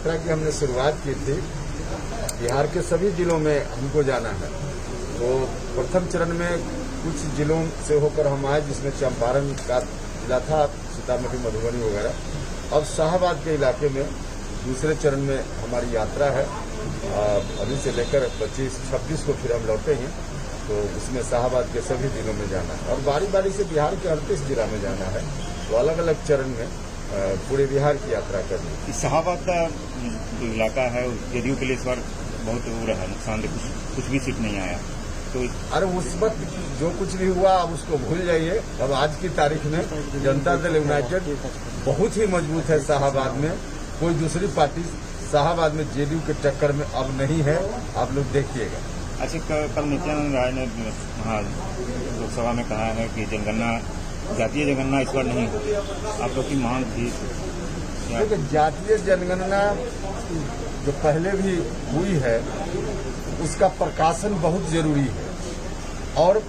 यात्रा की हमने शुरुआत की थी। बिहार के सभी जिलों में हमको जाना है। तो प्रथम चरण में कुछ जिलों से होकर हम आए, जिसमें चंपारण का जिला था, सीतामढ़ी, मधुबनी वगैरह। अब शाहबाद के इलाके में दूसरे चरण में हमारी यात्रा है। अभी से लेकर 25-26 को फिर हम लौटेंगे। तो इसमें शाहबाद के सभी जिलों में जाना है और बारी बारी से बिहार के 38 जिला में जाना है। तो अलग अलग चरण में पूरे बिहार की यात्रा करनी है। शाहबाद का जो इलाका है जदयू के लिए इस बार बहुत वो रहा नुकसान, कुछ भी सीट नहीं आया। तो अरे उस वक्त जो कुछ भी हुआ अब उसको भूल जाइए। अब आज की तारीख में जनता दल यूनाइटेड बहुत ही मजबूत है। शाहबाद में कोई दूसरी पार्टी शाहबाद में जेडीयू के टक्कर में अब नहीं है। आप लोग देखिएगा। अच्छा, कल नित्यानंद राय ने वहाँ लोकसभा में कहा है कि जनगणना, जातीय जनगणना इस बार नहीं होगी। आप लोग की मांग थी। देखिए, जातीय जनगणना जो पहले भी हुई है उसका प्रकाशन बहुत जरूरी है और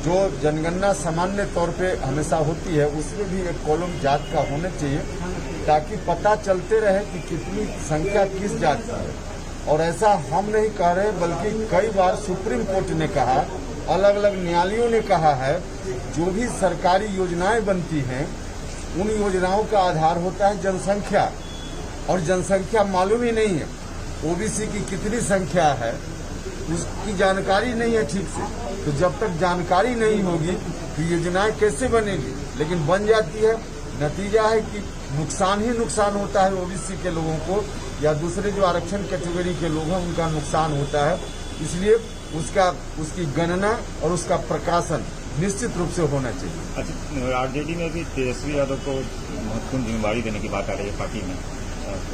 जो जनगणना सामान्य तौर पे हमेशा होती है उसमें भी एक कॉलम जात का होना चाहिए, ताकि पता चलते रहे कि कितनी संख्या किस जात की है। और ऐसा हम नहीं कह रहे, बल्कि कई बार सुप्रीम कोर्ट ने कहा, अलग अलग न्यायालयों ने कहा है, जो भी सरकारी योजनाएं बनती हैं उन योजनाओं का आधार होता है जनसंख्या, और जनसंख्या मालूम ही नहीं है। ओबीसी की कितनी संख्या है उसकी जानकारी नहीं है ठीक से। तो जब तक जानकारी नहीं होगी तो योजनाएं कैसे बनेगी? लेकिन बन जाती है। नतीजा है कि नुकसान ही नुकसान होता है ओबीसी के लोगों को, या दूसरे जो आरक्षण कैटेगरी के लोग हैं उनका नुकसान होता है। इसलिए उसकी गणना और उसका प्रकाशन निश्चित रूप से होना चाहिए। अच्छा, आरजेडी में भी तेजस्वी यादव को महत्वपूर्ण जिम्मेदारी देने की बात आ रही है पार्टी में।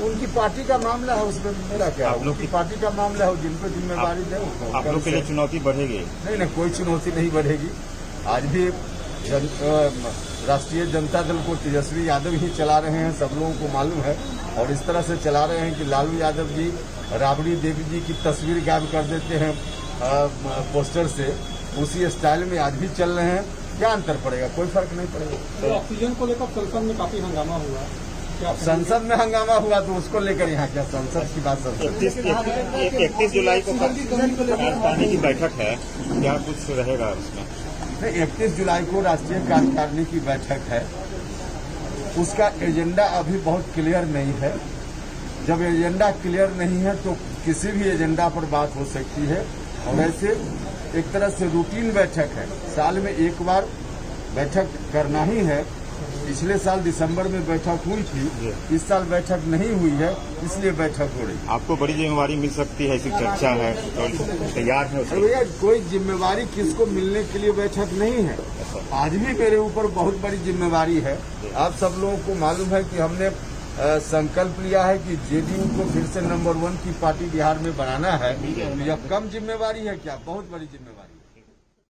उनकी पार्टी का मामला है, उसमें मेरा क्या? आप लोग की पार्टी का मामला है, जिन पर जिम्मेदारी दे। आप लोग के लिए चुनौती बढ़ेगी? नहीं, कोई चुनौती नहीं बढ़ेगी। आज भी राष्ट्रीय जनता दल को तेजस्वी यादव ही चला रहे हैं, सब लोगों को मालूम है। और इस तरह से चला रहे हैं कि लालू यादव जी राबड़ी देवी जी की तस्वीर गायब कर देते हैं पोस्टर से, उसी स्टाइल में आज भी चल रहे हैं। क्या अंतर पड़ेगा? कोई फर्क नहीं पड़ेगा। तो ऑक्सीजन को लेकर संसद में काफी हंगामा हुआ। संसद में हंगामा हुआ तो उसको लेकर यहाँ क्या? संसद की बात संसद। 31 जुलाई को राजधानी की बैठक है, क्या कुछ रहेगा उसमें? 31 जुलाई को राष्ट्रीय कार्यकारिणी की बैठक है। उसका एजेंडा अभी बहुत क्लियर नहीं है। जब एजेंडा क्लियर नहीं है तो किसी भी एजेंडा पर बात हो सकती है। और ऐसे एक तरह से रूटीन बैठक है, साल में एक बार बैठक करना ही है। पिछले साल दिसंबर में बैठक हुई थी, इस साल बैठक नहीं हुई है, इसलिए बैठक हो रही। आपको बड़ी जिम्मेवारी मिल सकती है, ऐसी चर्चा है, तैयार है? भैया, कोई जिम्मेवारी किसको मिलने के लिए बैठक नहीं है। आज भी मेरे ऊपर बहुत बड़ी जिम्मेवारी है। आप सब लोगों को मालूम है कि हमने संकल्प लिया है कि जेडीयू को फिर से नंबर 1 की पार्टी बिहार में बनाना है। यह कम जिम्मेवारी है क्या? बहुत बड़ी जिम्मेवारी।